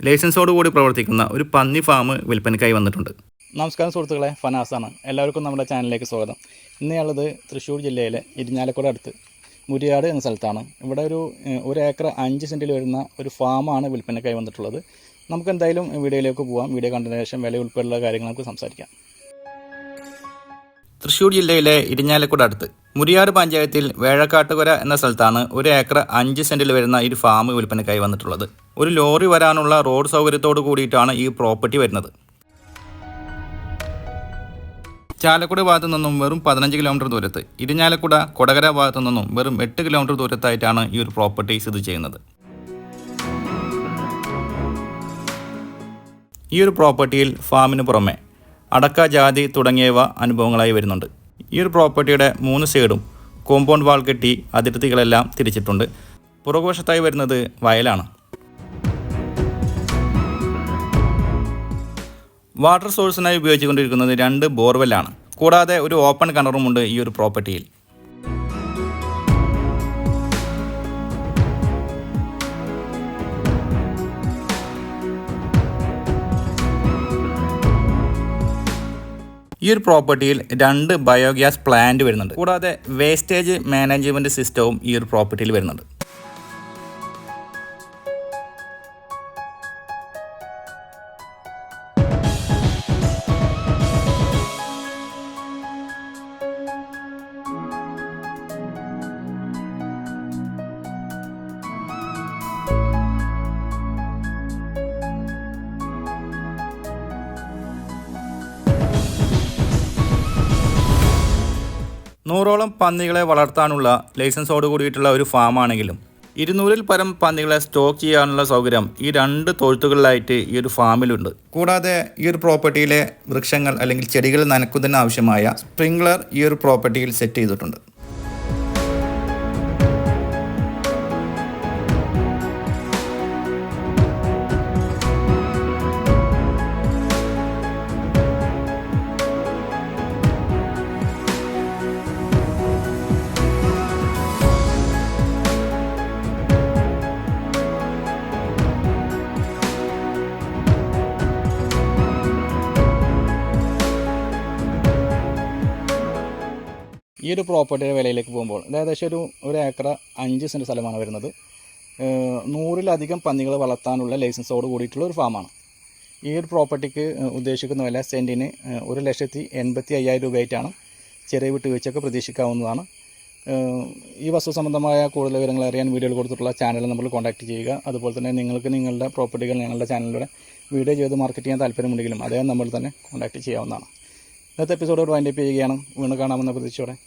ലൈസൻസോടുകൂടി പ്രവർത്തിക്കുന്ന ഒരു പന്നി ഫാം വിൽപ്പനയ്ക്കായി വന്നിട്ടുണ്ട്. നമസ്കാരം സുഹൃത്തുക്കളെ, ഫനാസാണ്. എല്ലാവർക്കും നമ്മുടെ ചാനലിലേക്ക് സ്വാഗതം. ഇന്നയാളത് തൃശ്ശൂർ ജില്ലയിലെ ഇരിഞ്ഞാലക്കുട അടുത്ത് മുരിയാട് എന്ന സ്ഥലത്താണ്. ഇവിടെ ഒരു ഏക്കർ 5 സെൻറ്റിൽ വരുന്ന ഒരു ഫാമാണ് വിൽപ്പനയ്ക്കായി വന്നിട്ടുള്ളത്. നമുക്ക് എന്തായാലും വീഡിയോയിലേക്ക് പോകാം. വീഡിയോ കണ്ടതിന് ശേഷം വില ഉൾപ്പെടെയുള്ള കാര്യങ്ങൾ നമുക്ക് സംസാരിക്കാം. തൃശ്ശൂർ ജില്ലയിലെ ഇരിഞ്ഞാലക്കുട അടുത്ത് മുരിയാട് പഞ്ചായത്തിൽ വേഴക്കാട്ടുകര എന്ന സ്ഥലത്താണ് ഒരു ഏക്കർ 5 സെൻറ്റിൽ വരുന്ന ഈ ഫാം വിൽപ്പനയ്ക്കായി വന്നിട്ടുള്ളത്. ഒരു ലോറി വരാനുള്ള റോഡ് സൗകര്യത്തോട് കൂടിയിട്ടാണ് ഈ പ്രോപ്പർട്ടി വരുന്നത്. ചാലക്കുടി ഭാഗത്തു നിന്നും വെറും 15 കിലോമീറ്റർ ദൂരത്ത്, ഇരിഞ്ഞാലക്കുട കൊടകര ഭാഗത്തു നിന്നും വെറും 8 കിലോമീറ്റർ ദൂരത്തായിട്ടാണ് ഈ ഒരു പ്രോപ്പർട്ടി സ്ഥിതി ചെയ്യുന്നത്. ഈ ഒരു പ്രോപ്പർട്ടിയിൽ ഫാമിന് പുറമെ അടക്ക, ജാതി തുടങ്ങിയവ അനുഭവങ്ങളായി വരുന്നുണ്ട്. ഈ ഒരു പ്രോപ്പർട്ടിയുടെ 3 സൈഡും കോമ്പൗണ്ട് വാൾ കെട്ടി അതിർത്തികളെല്ലാം തിരിച്ചിട്ടുണ്ട്. പുറകുവശത്തായി വരുന്നത് വയലാണ്. വാട്ടർ സോഴ്സിനായി ഉപയോഗിച്ചുകൊണ്ടിരിക്കുന്നത് 2 ബോർവെല്ലാണ്. കൂടാതെ ഒരു ഓപ്പൺ കിണറുമുണ്ട് ഈ ഒരു പ്രോപ്പർട്ടിയിൽ. ഈ ഒരു പ്രോപ്പർട്ടിയിൽ 2 ബയോഗ്യാസ് പ്ലാന്റ് വരുന്നുണ്ട്. കൂടാതെ വേസ്റ്റേജ് മാനേജ്മെൻറ്റ് സിസ്റ്റവും ഈ ഒരു പ്രോപ്പർട്ടിയിൽ വരുന്നുണ്ട്. നൂറോളം പന്നികളെ വളർത്താനുള്ള ലൈസൻസോട് കൂടിയിട്ടുള്ള ഒരു ഫാമാണെങ്കിലും 200-ൽ പരം പന്നികളെ സ്റ്റോക്ക് ചെയ്യാനുള്ള സൗകര്യം ഈ 2 തൊഴുത്തുകളിലായിട്ട് ഈ ഒരു ഫാമിലുണ്ട്. കൂടാതെ ഈ ഒരു പ്രോപ്പർട്ടിയിലെ വൃക്ഷങ്ങൾ അല്ലെങ്കിൽ ചെടികൾ നനക്കുന്നതിന് ആവശ്യമായ സ്പ്രിംഗ്ലർ ഈ ഒരു പ്രോപ്പർട്ടിയിൽ സെറ്റ് ചെയ്തിട്ടുണ്ട്. ഈ ഒരു പ്രോപ്പർട്ടിയുടെ വിലയിലേക്ക് പോകുമ്പോൾ ഏകദേശം ഒരു ഏക്കർ 5 സെൻറ്റ് സ്ഥലമാണ് വരുന്നത്. 100-ലധികം പന്നികൾ വളർത്താനുള്ള ലൈസൻസോട് കൂടിയിട്ടുള്ള ഒരു ഫാമാണ്. ഈ ഒരു പ്രോപ്പർട്ടിക്ക് ഉദ്ദേശിക്കുന്ന വില സെൻറ്റിന് 1,85,000 രൂപയായിട്ടാണ്. ചെറിയ വിട്ടുവീഴ്ചയൊക്കെ പ്രതീക്ഷിക്കാവുന്നതാണ്. ഈ വസ്തു സംബന്ധമായ കൂടുതൽ വിവരങ്ങൾ അറിയാൻ വീഡിയോയിൽ കൊടുത്തിട്ടുള്ള ചാനൽ നമ്മൾ കോൺടാക്റ്റ് ചെയ്യുക. അതുപോലെ തന്നെ നിങ്ങൾക്ക് നിങ്ങളുടെ പ്രോപ്പർട്ടികൾ ഞങ്ങളുടെ ചാനലിലൂടെ വീഡിയോ ചെയ്ത് മാർക്കറ്റ് ചെയ്യാൻ താല്പര്യമുണ്ടെങ്കിലും അദ്ദേഹം നമ്മൾ തന്നെ കോൺടാക്റ്റ് ചെയ്യാവുന്നതാണ്. ഇന്നത്തെ എപ്പിസോഡ് വൈൻഡപ്പ് ചെയ്യുകയാണ്. വീണ്ടും കാണാമെന്ന പ്രതീക്ഷയോടെ.